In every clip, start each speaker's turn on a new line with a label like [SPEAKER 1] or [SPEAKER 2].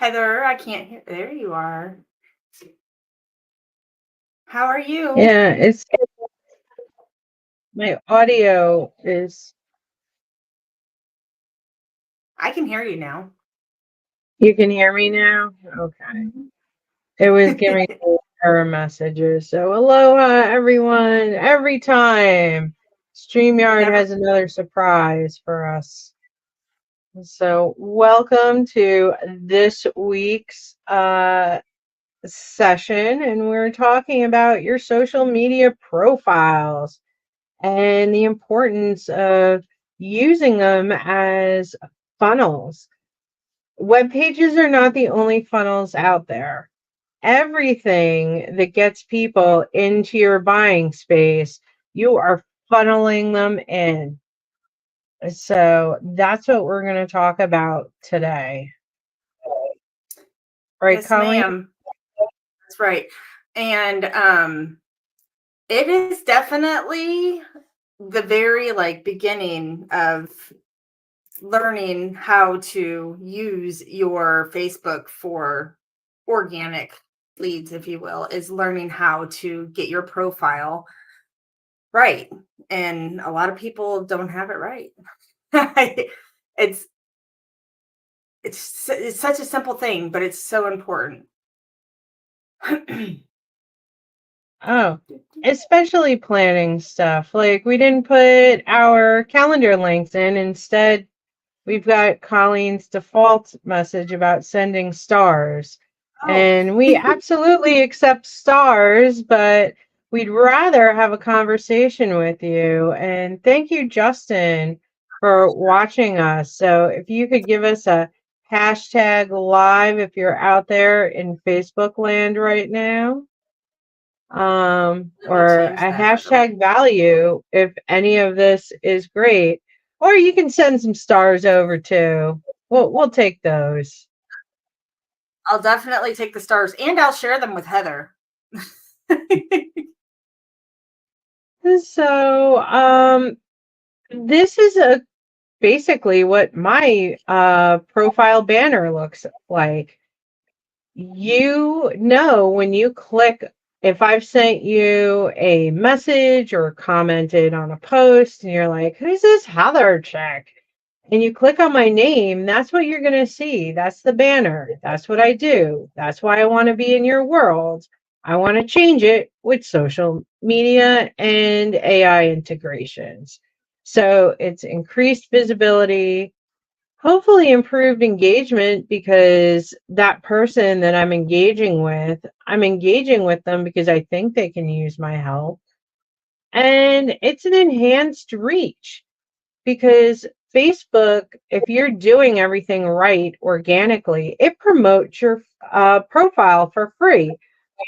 [SPEAKER 1] Heather, I can't hear. There you are. How are you?
[SPEAKER 2] Yeah, it's my audio is
[SPEAKER 1] I can hear you now.
[SPEAKER 2] you can hear me now? Okay.
[SPEAKER 1] Mhm.
[SPEAKER 2] It was giving me error messages. So aloha everyone. Every time StreamYard
[SPEAKER 1] Never.
[SPEAKER 2] has another surprise for us. So welcome to this week's session, and we're talking about your social media profiles and the importance of using them as funnels. Web pages are not the only funnels out there. Everything that gets people into your buying space, you are funneling them in. So that's what we're going to talk about today. Right,
[SPEAKER 1] Yes,
[SPEAKER 2] Colleen?
[SPEAKER 1] ma'am. That's right. And it is definitely the very beginning of learning how to use your Facebook for organic leads, if you will, is learning how to get your profile right. And a lot of people don't have it right. it's it's such a simple thing, but it's so important.
[SPEAKER 2] Oh, especially planning stuff. Like we didn't put our calendar links in. Instead, we've got Colleen's default message about sending stars.
[SPEAKER 1] Oh,
[SPEAKER 2] And we absolutely accept stars, but we'd rather have a conversation with you. And thank you, Justin, for watching us. So if you could give us a hashtag live if you're out there in Facebook land right now,
[SPEAKER 1] let me
[SPEAKER 2] or
[SPEAKER 1] change
[SPEAKER 2] a
[SPEAKER 1] that, by the way.
[SPEAKER 2] hashtag value if any of this is great. Or you can send some stars over too. We'll take those.
[SPEAKER 1] I'll definitely take the stars and I'll share them with Heather.
[SPEAKER 2] So this is a basically what my profile banner looks like. You know, when you click, if I've sent you a message or commented on a post and you're like, who's this Heather chick? And you click on my name, that's what you're going to see. That's the banner. That's what I do. That's why I want to be in your world. I want to change it with social media and AI integrations. So it's increased visibility, hopefully improved engagement, because that person that I'm engaging with them because I think they can use my help. And it's an enhanced reach because Facebook, if you're doing everything right organically, it promotes your profile for free.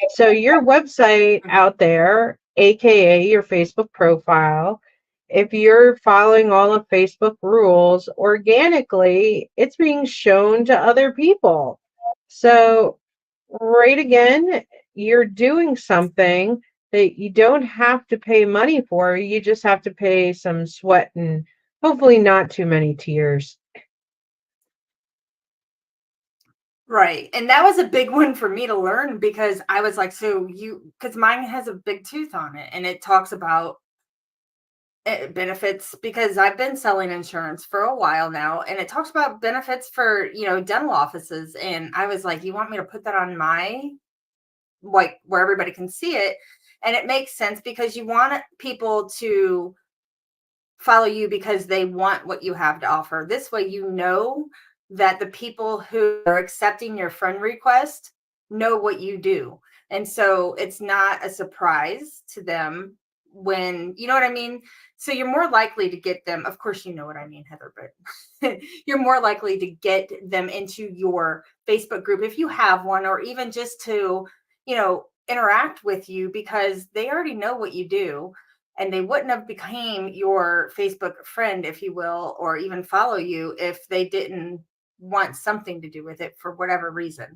[SPEAKER 2] So your website out there, aka your Facebook profile, if you're following all of Facebook rules organically, it's being shown to other people. So, right again, you're doing something that you don't have to pay money for. You just have to pay some sweat and hopefully not too many tears.
[SPEAKER 1] Right. And that was a big one for me to learn because I was like, because mine has a big tooth on it and it talks about benefits because I've been selling insurance for a while now and it talks about benefits for, dental offices. And I was like, you want me to put that on my, like, where everybody can see it? And it makes sense because you want people to follow you because they want what you have to offer. This way, that the people who are accepting your friend request know what you do. And so it's not a surprise to them when, you know what I mean? So you're more likely to get them. Of course, you know what I mean, Heather, but you're more likely to get them into your Facebook group if you have one, or even just to, interact with you because they already know what you do and they wouldn't have became your Facebook friend, if you will, or even follow you if they didn't want something to do with it for whatever reason.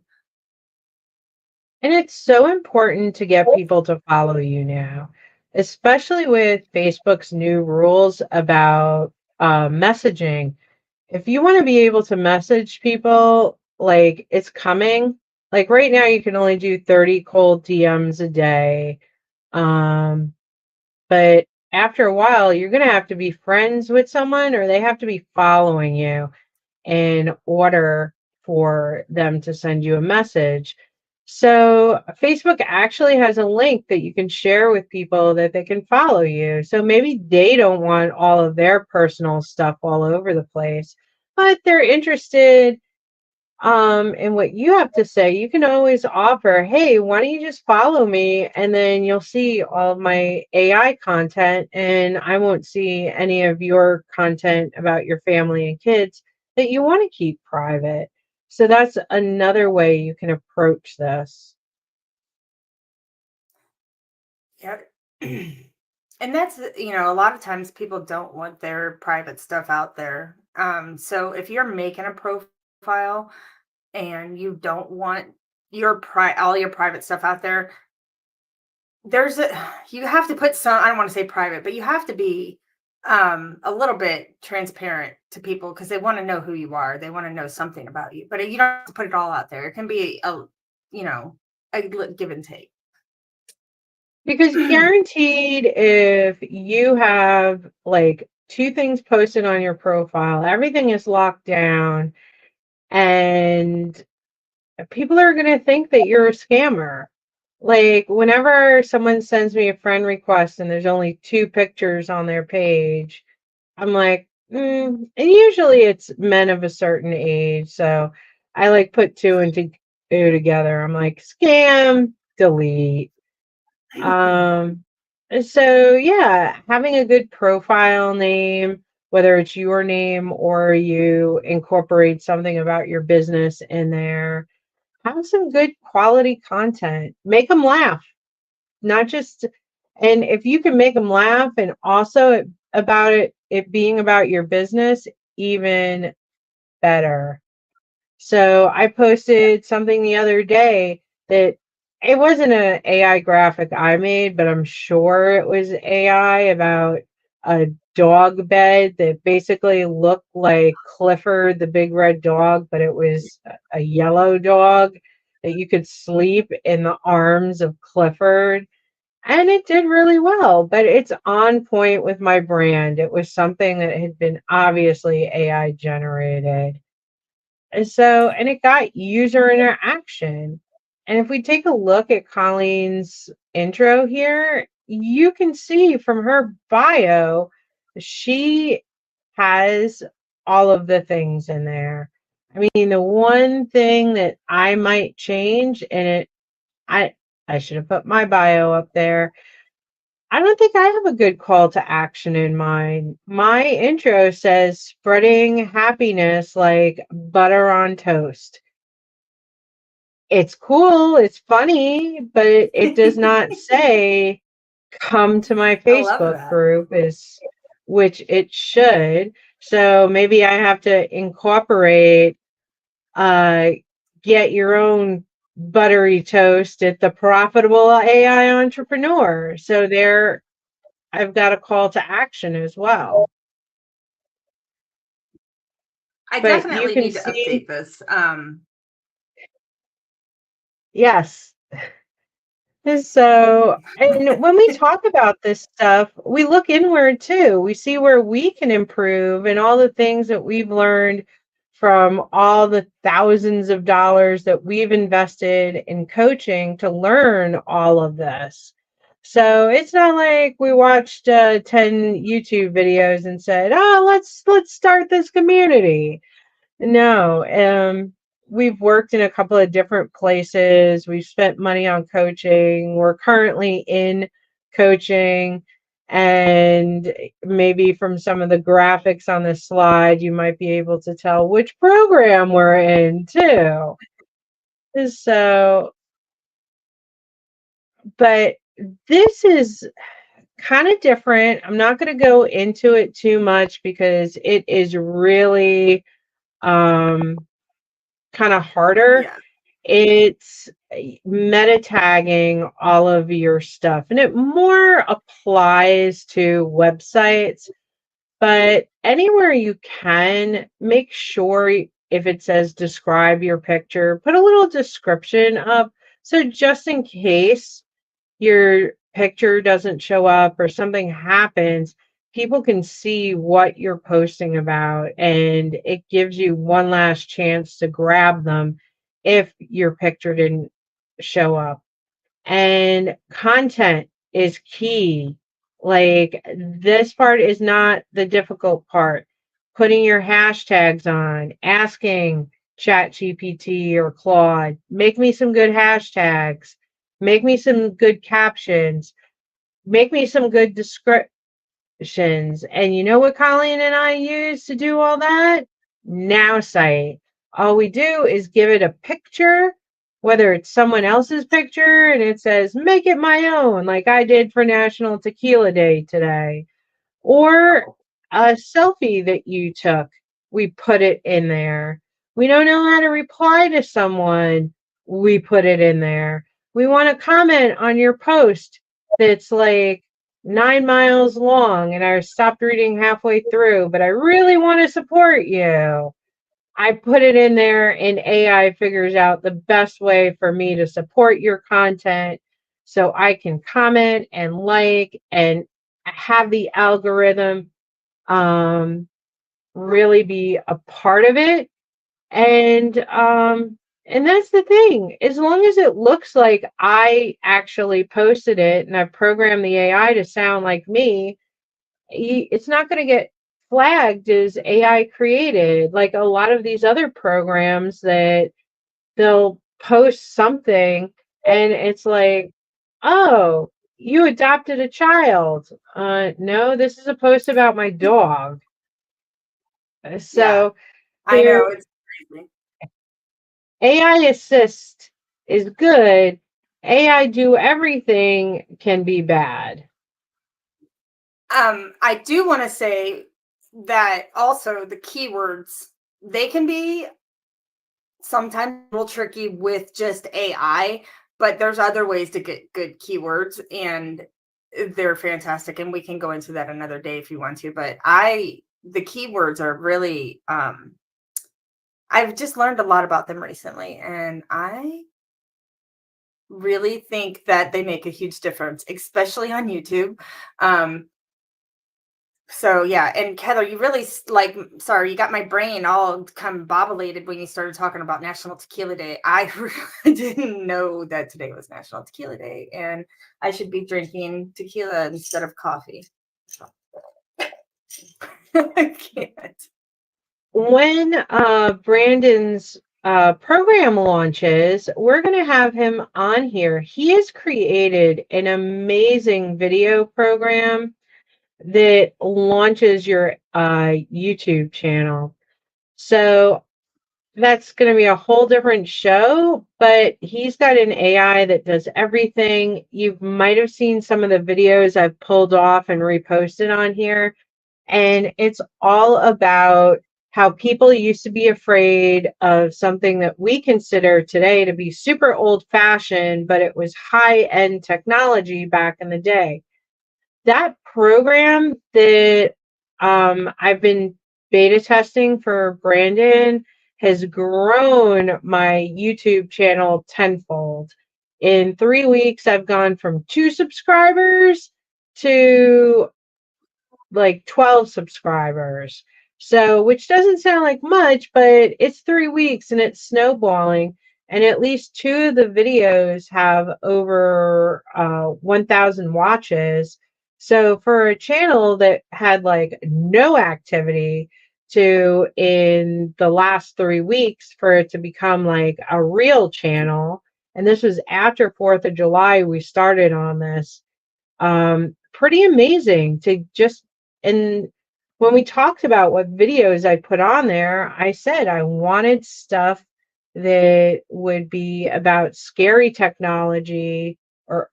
[SPEAKER 2] And it's so important to get people to follow you now, especially with Facebook's new rules about messaging. If you want to be able to message people, like it's coming. Like right now you can only do 30 cold DMs a day. But after a while you're going to have to be friends with someone or they have to be following you in order for them to send you a message. So Facebook actually has a link that you can share with people that they can follow you. So maybe they don't want all of their personal stuff all over the place, but they're interested in what you have to say. You can always offer, hey, why don't you just follow me and then you'll see all of my AI content and I won't see any of your content about your family and kids that you want to keep private. So that's another way you can approach this.
[SPEAKER 1] Yeah. And that's, a lot of times people don't want their private stuff out there. So if you're making a profile and you don't want all your private stuff out there, there's a you have to put some, I don't want to say private, but you have to be a little bit transparent to people because they want to know who you are. They want to know something about you. But you don't have to put it all out there. It can be you know, give and take.
[SPEAKER 2] Because guaranteed, if you have like two things posted on your profile, everything is locked down, and people are going to think that you're a scammer. Like, whenever someone sends me a friend request and there's only two pictures on their page, I'm like, and usually it's men of a certain age. So I like put two and two together. I'm like, scam, delete. Um, so yeah, having a good profile name, whether it's your name or you incorporate something about your business in there, have some good quality content. Make them laugh, not just, and if you can make them laugh and also about it being about your business, even better. So I posted something the other day that it wasn't an AI graphic I made, but I'm sure it was AI about a dog bed that basically looked like Clifford the big red dog, but it was a yellow dog that you could sleep in the arms of Clifford. And it did really well, but it's on point with my brand. It was something that had been obviously AI generated. And it got user interaction. And if we take a look at Colleen's intro here, you can see from her bio, she has all of the things in there. I mean, the one thing that I might change, and I I should have put my bio up there. I don't think I have a good call to action in mine. My intro says spreading happiness like butter on toast. It's cool, it's funny, but it does not say come to my
[SPEAKER 1] I love
[SPEAKER 2] Facebook
[SPEAKER 1] that.
[SPEAKER 2] group, is which it should. So maybe I have to incorporate uh get your own buttery toast at the Profitable AI Entrepreneur. So there I've got a call to action as well.
[SPEAKER 1] I
[SPEAKER 2] But you
[SPEAKER 1] definitely
[SPEAKER 2] can
[SPEAKER 1] need to
[SPEAKER 2] see,
[SPEAKER 1] update this.
[SPEAKER 2] yes. And so, and when we talk about this stuff, we look inward too. We see where we can improve and all the things that we've learned from all the thousands of dollars that we've invested in coaching to learn all of this. So it's not like we watched 10 YouTube videos and said, "Oh, let's start this community." No, we've worked in a couple of different places. We've spent money on coaching. We're currently in coaching. And maybe from some of the graphics on this slide, you might be able to tell which program we're in too. So, but this is kind of different. I'm not going to go into it too much because it is really kind of harder.
[SPEAKER 1] Yeah.
[SPEAKER 2] It's meta tagging all of your stuff, and it more applies to websites, but anywhere you can, make sure if it says describe your picture, put a little description up. So just in case your picture doesn't show up or something happens, people can see what you're posting about, and it gives you one last chance to grab them if your picture didn't show up. And content is key. Like, this part is not the difficult part. Putting your hashtags on, asking ChatGPT or Claude, make me some good hashtags, make me some good captions, make me some good descriptions. And you know what Colleen and I use to do all that? Now Site. All we do is give it a picture, whether it's someone else's picture and it says, make it my own, like I did for National Tequila Day today, or a selfie that you took. We put it in there. We don't know how to reply to someone. We put it in there. We want to comment on your post that's like 9 miles long and I stopped reading halfway through, but I really want to support you. I put it in there and AI figures out the best way for me to support your content so I can comment and like and have the algorithm really be a part of it. And that's the thing. As long as it looks like I actually posted it and I've programmed the AI to sound like me, it's not going to get flagged as AI created. Like a lot of these other programs that they'll post something and it's like, oh, you adopted a child. No, this is a post about my dog.
[SPEAKER 1] Yeah,
[SPEAKER 2] So
[SPEAKER 1] I know it's crazy.
[SPEAKER 2] AI assist is good. AI do everything can be bad.
[SPEAKER 1] I do want to say that also the keywords, they can be sometimes a little tricky with just AI, but there's other ways to get good keywords and they're fantastic. And we can go into that another day if you want to. But the keywords are really, I've just learned a lot about them recently. And I really think that they make a huge difference, especially on YouTube. So yeah, and Heather, you really like. Sorry, you got my brain all combobulated when you started talking about National Tequila Day. I really didn't know that today was National Tequila Day, and I should be drinking tequila instead of coffee. I can't.
[SPEAKER 2] When Brandon's program launches, we're going to have him on here. He has created an amazing video program that launches your YouTube channel. So that's going to be a whole different show, but he's got an AI that does everything. You might have seen some of the videos I've pulled off and reposted on here, and it's all about how people used to be afraid of something that we consider today to be super old-fashioned, but it was high-end technology back in the day. That program that I've been beta testing for Brandon has grown my YouTube channel tenfold. In 3 weeks, I've gone from 2 subscribers to like 12 subscribers. So, which doesn't sound like much, but it's 3 weeks and it's snowballing. And at least 2 of the videos have over 1,000 watches. So for a channel that had like no activity to in the last 3 weeks for it to become like a real channel, and this was after 4th of July, we started on this. Pretty amazing to just, and when we talked about what videos I put on there, I said I wanted stuff that would be about scary technology or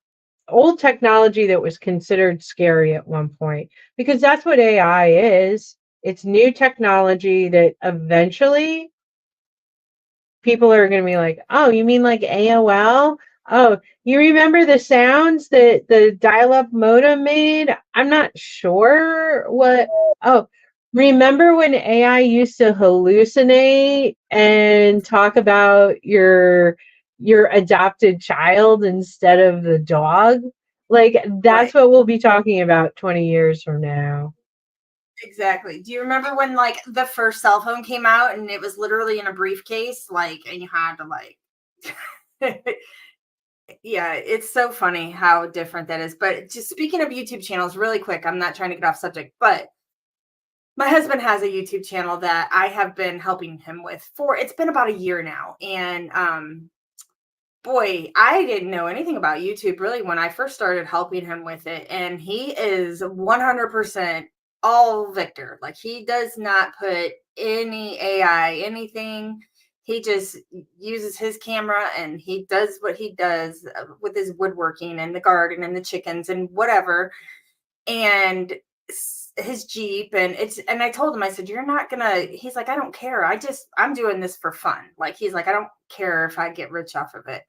[SPEAKER 2] old technology that was considered scary at one point, because that's what AI is. It's new technology that eventually people are going to be like, oh, you mean like AOL? Oh, you remember the sounds that the dial-up modem made? I'm not sure what. Oh, Remember when AI used to hallucinate and talk about your adopted child instead of the dog? Like that's
[SPEAKER 1] Right.
[SPEAKER 2] what we'll be talking about 20 years from now.
[SPEAKER 1] Exactly. Do you remember when like the first cell phone came out and it was literally in a briefcase, like, and you had to like, yeah, it's so funny how different that is. But just speaking of YouTube channels, really quick, I'm not trying to get off subject, but my husband has a YouTube channel that I have been helping him with for it's been about a year now. And boy, I didn't know anything about YouTube really when I first started helping him with it. And he is 100% all Victor. Like he does not put any AI, anything. He just uses his camera and he does what he does with his woodworking and the garden and the chickens and whatever. And his Jeep and I told him, I said, you're not gonna, he's like, I don't care. I'm doing this for fun. Like he's like, I don't care if I get rich off of it.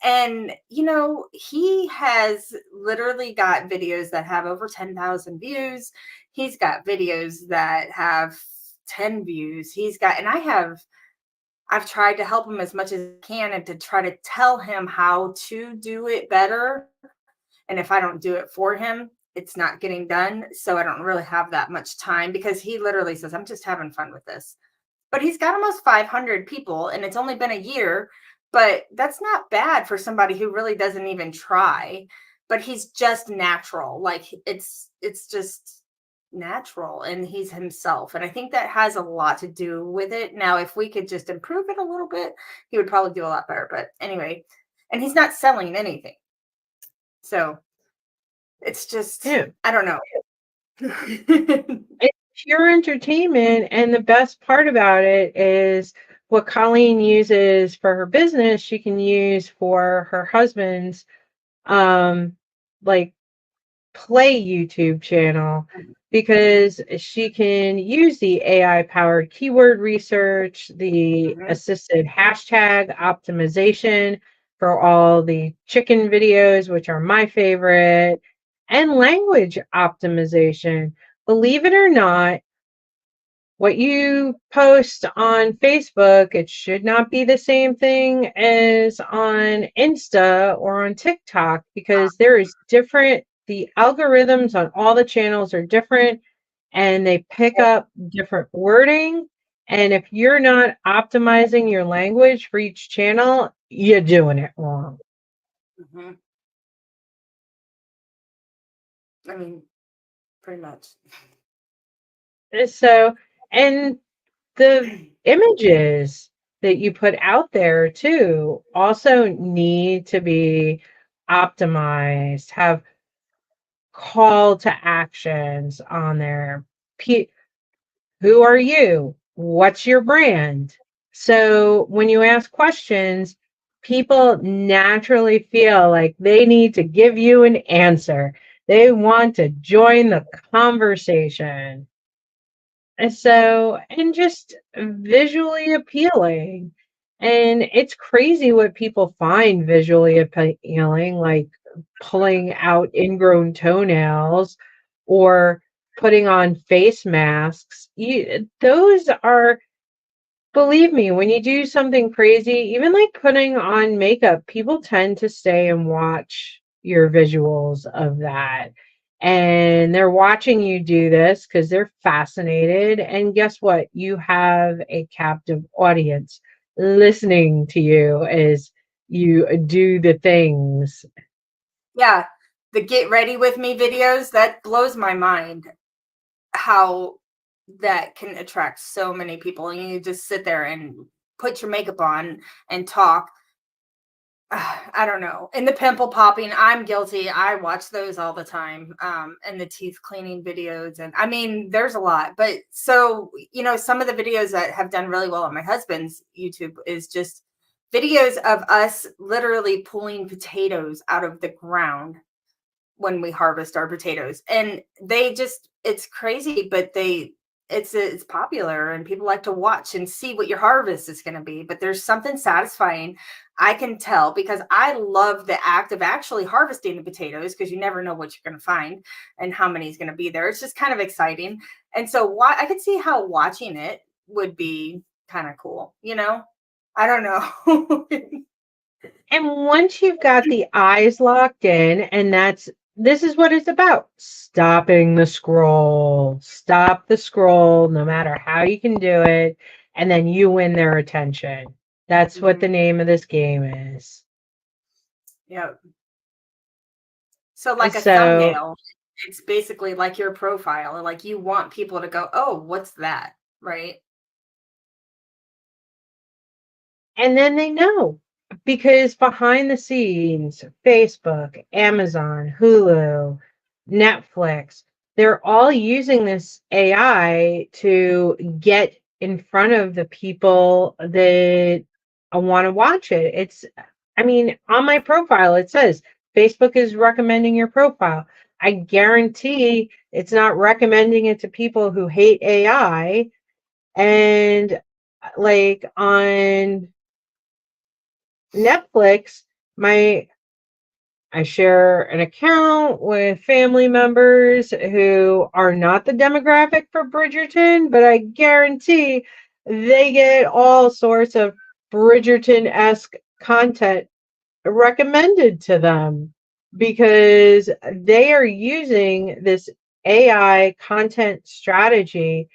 [SPEAKER 1] And he has literally got videos that have over 10,000 views. He's got videos that have 10 views. And I've tried to help him as much as I can and to try to tell him how to do it better. And if I don't do it for him, it's not getting done. So I don't really have that much time because he literally says, I'm just having fun with this. But he's got almost 500 people and it's only been a year, but that's not bad for somebody who really doesn't even try. But he's just natural. Like it's just natural and he's himself. And I think that has a lot to do with it. Now, if we could just improve it a little bit, he would probably do a lot better. But anyway, and he's not selling anything. So it's just,
[SPEAKER 2] Yeah.
[SPEAKER 1] I don't know.
[SPEAKER 2] It's pure entertainment, and the best part about it is what Colleen uses for her business, she can use for her husband's um like play YouTube channel because she can use the AI powered keyword research, the
[SPEAKER 1] Mhm.
[SPEAKER 2] assisted hashtag optimization for all the chicken videos, which are my favorite, and language optimization. Believe it or not, what you post on Facebook, it should not be the same thing as on Insta or on TikTok because there is different, the algorithms on all the channels are different and they pick up different wording. And if you're not optimizing your language for each channel, you're doing it wrong.
[SPEAKER 1] Mhm. I mean, pretty much.
[SPEAKER 2] So, and the images that you put out there too also need to be optimized, have call to actions on there. Who are you? What's your brand? So when you ask questions, people naturally feel like they need to give you an answer. They want to join the conversation. And just visually appealing. And it's crazy what people find visually appealing, like pulling out ingrown toenails or putting on face masks. Those are, believe me, when you do something crazy, even like putting on makeup, people tend to stay and watch your visuals of that. And they're watching you do this because they're fascinated. And guess what? You have a captive audience listening to you as you do the things.
[SPEAKER 1] Yeah. The get ready with me videos, that blows my mind how that can attract so many people. And you just sit there and put your makeup on and talk. I don't know. And the pimple popping, I'm guilty. I watch those all the time. And the teeth cleaning videos. And I mean, there's a lot. But so, some of the videos that have done really well on my husband's YouTube is just videos of us literally pulling potatoes out of the ground when we harvest our potatoes. And it's crazy, but it's popular and people like to watch and see what your harvest is going to be, but there's something satisfying. I can tell because I love the act of actually harvesting the potatoes because you never know what you're going to find and how many is going to be there. It's just kind of exciting. And so why I could see how watching it would be kind of cool, you know? I don't know.
[SPEAKER 2] And once you've got the eyes locked in, and this is what it's about. Stopping the scroll. Stop the scroll, no matter how you can do it, and then you win their attention. That's what the
[SPEAKER 1] Mhm.
[SPEAKER 2] name of this game is.
[SPEAKER 1] Yeah. So like a
[SPEAKER 2] So,
[SPEAKER 1] thumbnail, it's basically like your profile. Like you want people to go, "Oh, what's that?" Right?
[SPEAKER 2] and then they know because behind the scenes, Facebook, Amazon, Hulu, Netflix, they're all using this AI to get in front of the people that want to watch it. I mean, on my profile, it says Facebook is recommending your profile. I guarantee it's not recommending it to people who hate AI. And like on Netflix, my I share an account with family members who are not the demographic for Bridgerton, but I guarantee they get all sorts of Bridgerton-esque content recommended to them because they are using this AI content strategy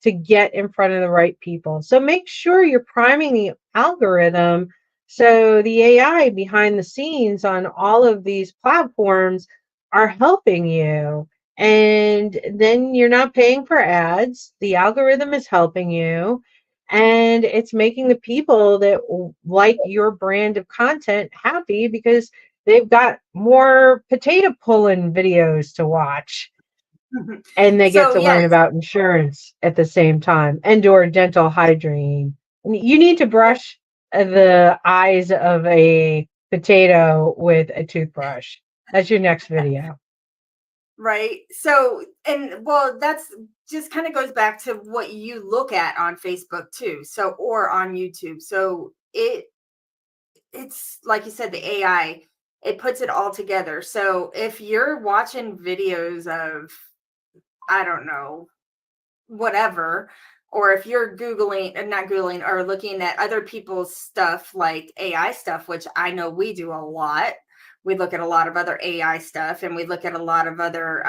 [SPEAKER 2] to get in front of the right people. So make sure you're priming the algorithm so the AI behind the scenes on all of these platforms are helping you. And then you're not paying for ads. The algorithm is helping you. And it's making the people that like your brand of content happy because they've got more potato pulling videos to watch and they get
[SPEAKER 1] So
[SPEAKER 2] to
[SPEAKER 1] yes,
[SPEAKER 2] learn about insurance at the same time and or dental hygiene. You need to brush the eyes of a potato with a toothbrush. That's your next video.
[SPEAKER 1] right. So and well, that's just kind of goes back to what you look at on Facebook too. So or on YouTube. So it's like you said, the AI, it puts it all together. So if you're watching videos of, I don't know, whatever, or if you're Googling, not Googling, or looking at other people's stuff like AI stuff, which I know we do a lot. We look at a lot of other AI stuff and we look at a lot of other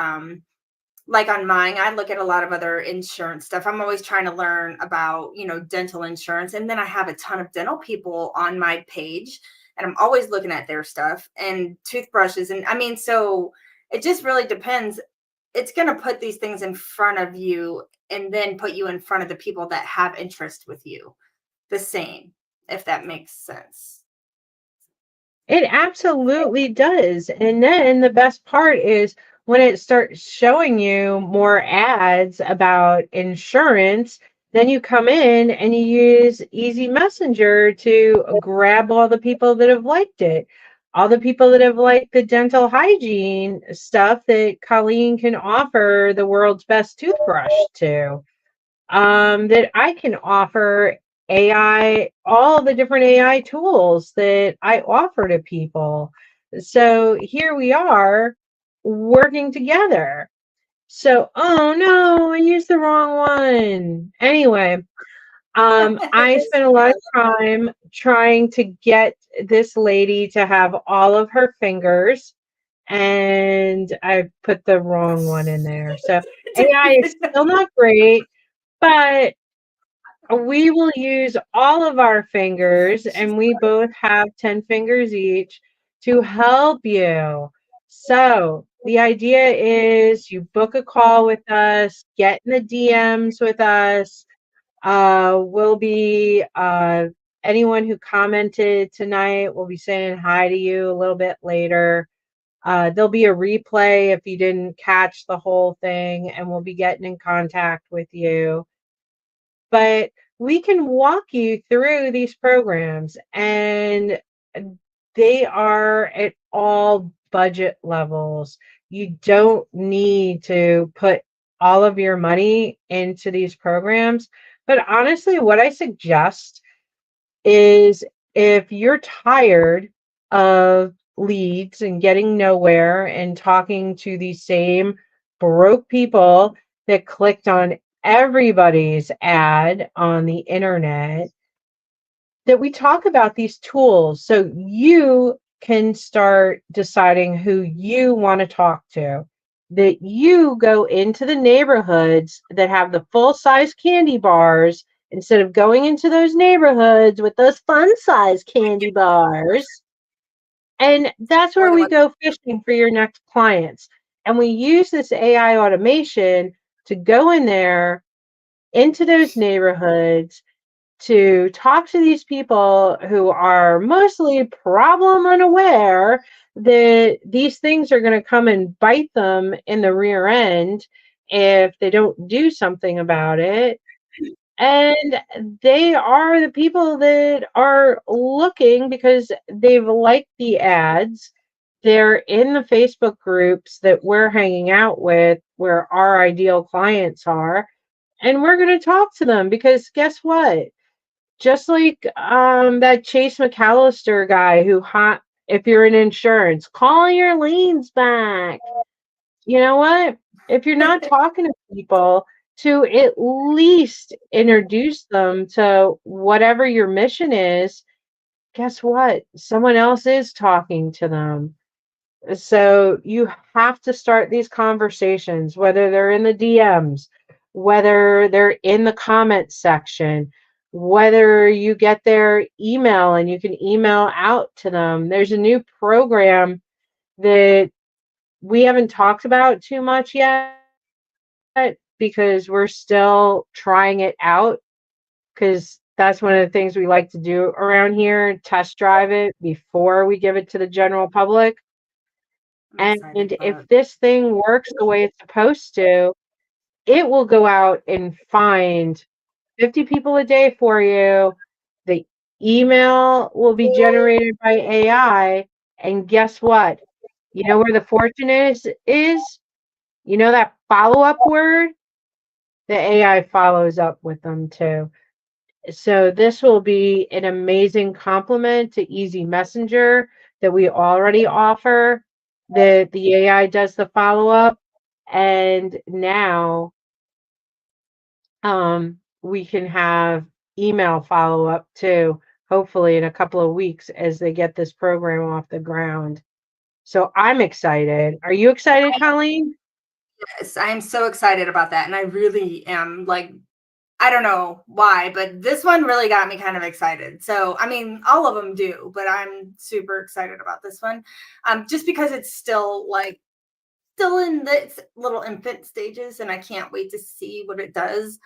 [SPEAKER 1] like on mine, I look at a lot of other insurance stuff. I'm always trying to learn about, dental insurance. And then I have a ton of dental people on my page and I'm always looking at their stuff and toothbrushes. And I mean, so it just really depends. It's going to put these things in front of you and then put you in front of the people that have interest with you the same, if that makes sense.
[SPEAKER 2] It absolutely does. And then the best part is when it starts showing you more ads about insurance, then you come in and you use Easy Messenger to grab all the people that have liked it. All the people that have liked the dental hygiene stuff that Colleen can offer the world's best toothbrush to that I can offer AI, all the different AI tools that I offer to people. So here we are working together. So, oh no, I used the wrong one. Anyway, I
[SPEAKER 1] It's
[SPEAKER 2] spent a
[SPEAKER 1] fine.
[SPEAKER 2] lot
[SPEAKER 1] I
[SPEAKER 2] of time trying to get this lady to have all of her fingers, and I put the wrong one in there. So AI is
[SPEAKER 1] love
[SPEAKER 2] still not great, but we will use all of our fingers, and we both have 10 fingers each to help you. So, the idea is you book a call with us, get in the DMs with us. We'll be, anyone who commented tonight will be saying hi to you a little bit later. There'll be a replay if you didn't catch the whole thing, and we'll be getting in contact with you, but we can walk you through these programs and they are at all budget levels. You don't need to put all of your money into these programs. But honestly, what I suggest is if you're tired of leads and getting nowhere and talking to the same broke people that clicked on everybody's ad on the internet, that we talk about these tools so you can start deciding who you want to talk to. That you go into the neighborhoods that have the full size candy bars instead of going into those neighborhoods with those fun size candy bars. And that's
[SPEAKER 1] Or
[SPEAKER 2] where
[SPEAKER 1] the
[SPEAKER 2] we
[SPEAKER 1] one
[SPEAKER 2] go fishing for your next clients. And we use this AI automation to go in there into those neighborhoods to talk to these people who are mostly problem unaware that these things are going to come and bite them in the rear end if they don't do something about it. And they are the people that are looking because they've liked the ads. They're in the Facebook groups that we're hanging out with where our ideal clients are. And we're going to talk to them because guess what? Just like that Chase McAllister guy who if you're in insurance, call your liens back. You know what? If you're not talking to people to at least introduce them to whatever your mission is, guess what? Someone else is talking to them. So you have to start these conversations, whether they're in the DMs, whether they're in the comment section, whether you get their email and you can email out to them. There's a new program that we haven't talked about too much yet because we're still trying it out because that's one of the things we like to do around here, test drive it before we give it to the general public.
[SPEAKER 1] I'm
[SPEAKER 2] And
[SPEAKER 1] excited
[SPEAKER 2] if
[SPEAKER 1] about it.
[SPEAKER 2] this thing works the way it's supposed to, it will go out and find 50 people a day for you. The email will be generated by AI. And guess what? You know where the fortune is? You know that follow-up word? The AI follows up with them too. So this will be an amazing complement to Easy Messenger that we already offer. The AI does the follow-up, and now we can have email follow-up too, hopefully in a couple of weeks as they get this program off the ground. So I'm excited. Are you excited, Colleen?
[SPEAKER 1] Yes, I'm so excited about that. And I really am like, I don't know why, but this one really got me kind of excited. So, I mean, all of them do, but I'm super excited about this one. Just because it's still in its little infant stages and I can't wait to see what it does.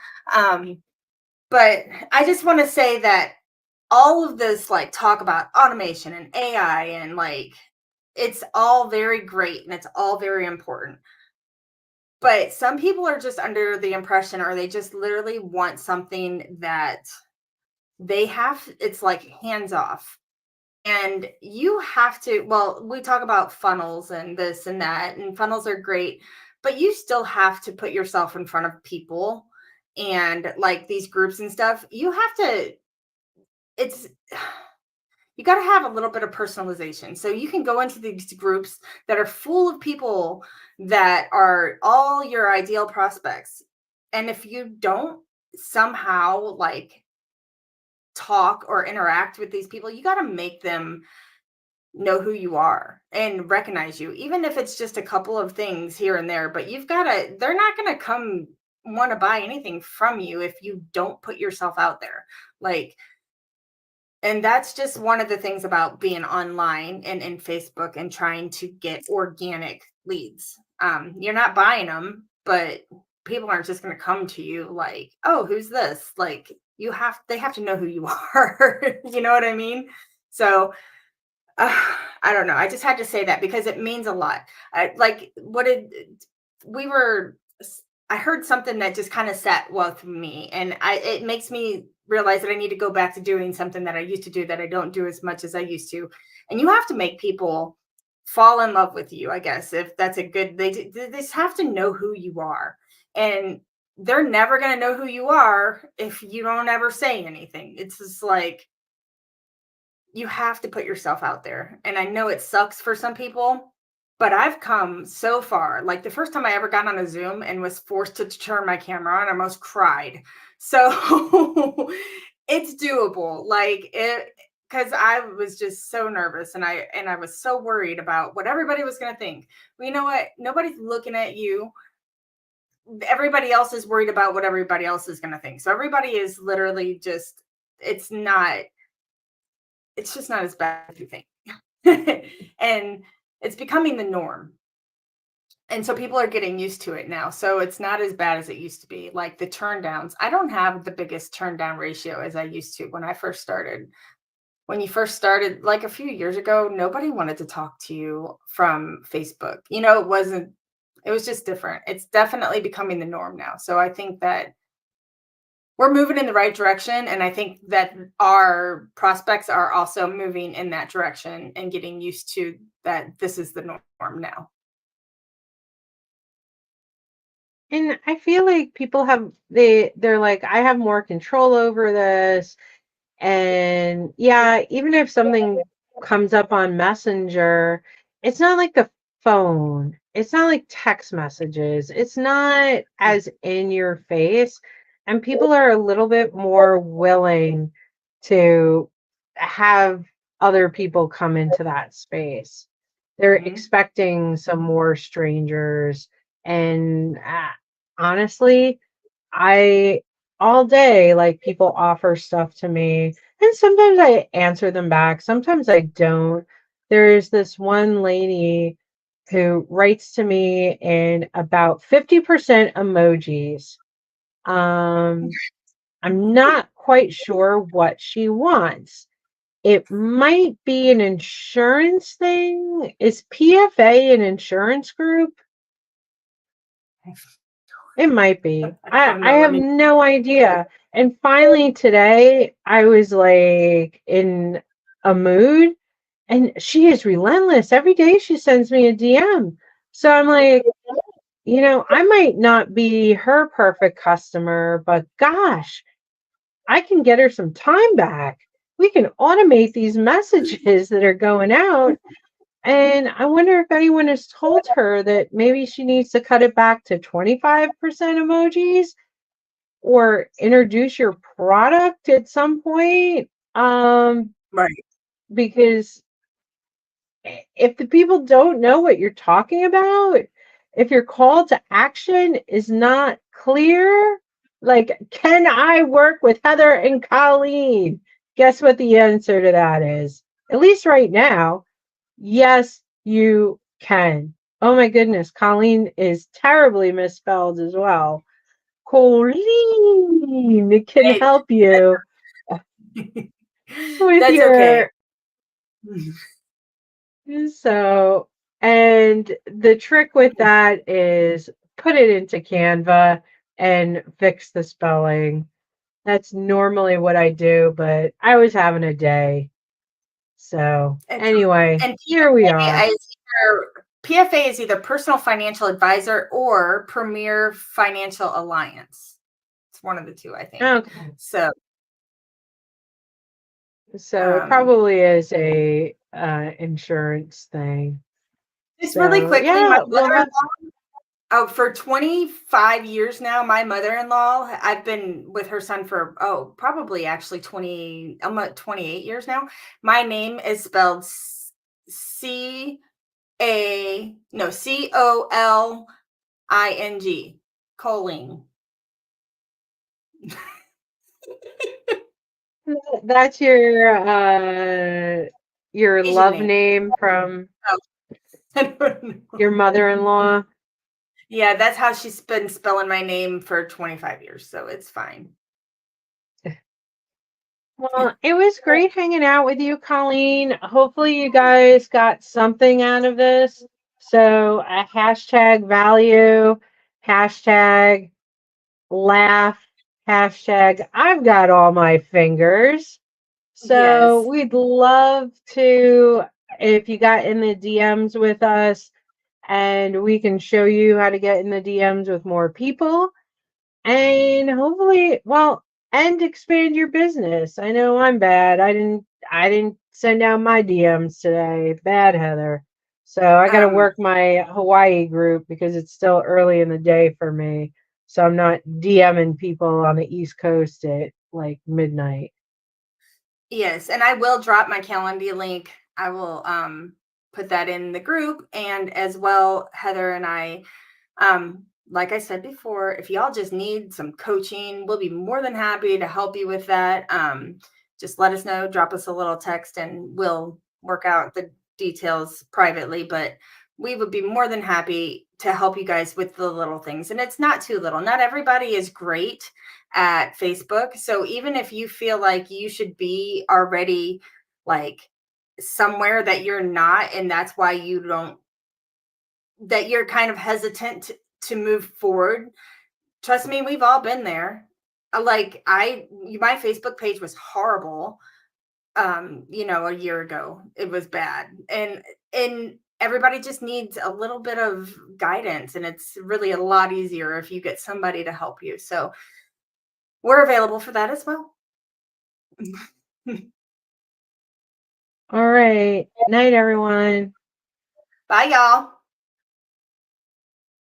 [SPEAKER 1] But I just want to say that all of this like talk about automation and AI and like it's all very great and it's all very important. But some people are just under the impression or they just literally want something that they have it's like hands off. And you have to, well, we talk about funnels and this and that, and funnels are great, but you still have to put yourself in front of people and like these groups and stuff. You have to, it's, you got to have a little bit of personalization. So you can go into these groups that are full of people that are all your ideal prospects. And if you don't somehow like talk or interact with these people, you got to make them know who you are and recognize you, even if it's just a couple of things here and there. But you've got to, they're not going to come want to buy anything from you if you don't put yourself out there. Like, and that's just one of the things about being online and in Facebook and trying to get organic leads. You're not buying them, but people aren't just going to come to you like, oh, who's this? Like, they have to know who you are. You know what I mean? So, I don't know. I just had to say that because it means a lot. Like, we were, I heard something that just kind of sat with me, and it makes me realize that I need to go back to doing something that I used to do that I don't do as much as I used to. And you have to make people fall in love with you, I guess, if that's a good, they just have to know who you are. and they're never going to know who you are if you don't ever say anything. It's just like, you have to put yourself out there. And I know it sucks for some people, but I've come so far. Like the first time I ever got on a Zoom and was forced to turn my camera on, I almost cried. So it's doable. Like it, because I was just so nervous, and I was so worried about what everybody was going to think. Well, you know what? Nobody's looking at you. Everybody else is worried about what everybody else is going to think. So everybody is literally just, it's not, it's just not as bad as you think. And it's becoming the norm. And so people are getting used to it now. So it's not as bad as it used to be. Like the turn downs, I don't have the biggest turn down ratio as I used to when I first started. When you first started, like a few years ago, nobody wanted to talk to you from Facebook. You know, it was just different. It's definitely becoming the norm now. So I think that we're moving in the right direction. And I think that our prospects are also moving in that direction and getting used to that this is the norm now.
[SPEAKER 2] And I feel like people have they're like, I have more control over this. And yeah, even if something comes up on Messenger, it's not like the phone. It's not like text messages. It's not as in your face. And people are a little bit more willing to have other people come into that space. They're expecting some more strangers. And honestly, I all day, like people offer stuff to me, and sometimes I answer them back, sometimes I don't. There's this one lady who writes to me in about 50% emojis. Um, I'm not quite sure what she wants. It might be an insurance thing. Is PFA an insurance group? It might be.
[SPEAKER 1] I don't
[SPEAKER 2] I
[SPEAKER 1] know. Let
[SPEAKER 2] have
[SPEAKER 1] me.
[SPEAKER 2] no idea. And finally today, I was like in a mood, and she is relentless. Every day she sends me a DM. So I'm like, I might not be her perfect customer, but gosh, I can get her some time back. We can automate these messages that are going out. And I wonder if anyone has told her that maybe she needs to cut it back to 25% emojis or introduce your product at some point.
[SPEAKER 1] Right.
[SPEAKER 2] Because if the people don't know what you're talking about, if your call to action is not clear, like, can I work with Heather and Colleen? Guess what the answer to that is? At least right now, yes, you can. Oh my goodness, Colleen is terribly misspelled as well. Colleen can
[SPEAKER 1] Hey,
[SPEAKER 2] help you with
[SPEAKER 1] that's okay.
[SPEAKER 2] your so, and the trick with that is put it into Canva and fix the spelling. That's normally what I do, but I was having a day. So
[SPEAKER 1] And,
[SPEAKER 2] anyway,
[SPEAKER 1] and
[SPEAKER 2] here we are.
[SPEAKER 1] PFA is either Personal Financial Advisor or Premier Financial Alliance. It's one of the two, I think.
[SPEAKER 2] Okay.
[SPEAKER 1] So,
[SPEAKER 2] So it probably is a insurance thing.
[SPEAKER 1] just really
[SPEAKER 2] So
[SPEAKER 1] quickly, my
[SPEAKER 2] yeah, we'll have
[SPEAKER 1] mother-in-law, oh, for 25 years now, my mother-in-law, I've been with her son for, probably actually 20, I'm at 28 years now. My name is spelled Colling, Colling.
[SPEAKER 2] that's your
[SPEAKER 1] Asian
[SPEAKER 2] love
[SPEAKER 1] name.
[SPEAKER 2] name from
[SPEAKER 1] Oh, I don't know.
[SPEAKER 2] your mother-in-law.
[SPEAKER 1] Yeah, that's how she's been spelling my name for 25 years, so it's fine.
[SPEAKER 2] Well, it was great hanging out with you, Colleen. Hopefully you guys got something out of this. So a hashtag value, hashtag laugh, hashtag I've got all my fingers. So
[SPEAKER 1] Yes.
[SPEAKER 2] we'd love to, if you got in the DMs with us, and we can show you how to get in the DMs with more people and hopefully, well, and expand your business. I know I'm bad. I didn't send out my DMs today. Bad, Heather. So I got to
[SPEAKER 1] Um,
[SPEAKER 2] work my Hawaii group because it's still early in the day for me. So I'm not DMing people on the East Coast at like midnight.
[SPEAKER 1] yes, and I will drop my Calendly link. I will put that in the group, and as well, Heather and I, like I said before, if y'all just need some coaching, we'll be more than happy to help you with that. Just let us know, drop us a little text, and we'll work out the details privately. But we would be more than happy to help you guys with the little things. And it's not too little. Not everybody is great at Facebook. So even if you feel like you should be already like somewhere that you're not, and that's why you don't, that you're kind of hesitant to move forward, trust me, we've all been there. Like my Facebook page was horrible. A year ago, it was bad, and everybody just needs a little bit of guidance, and it's really a lot easier if you get somebody to help you. So we're available for that as well.
[SPEAKER 2] All right. Night, everyone.
[SPEAKER 1] Bye, y'all.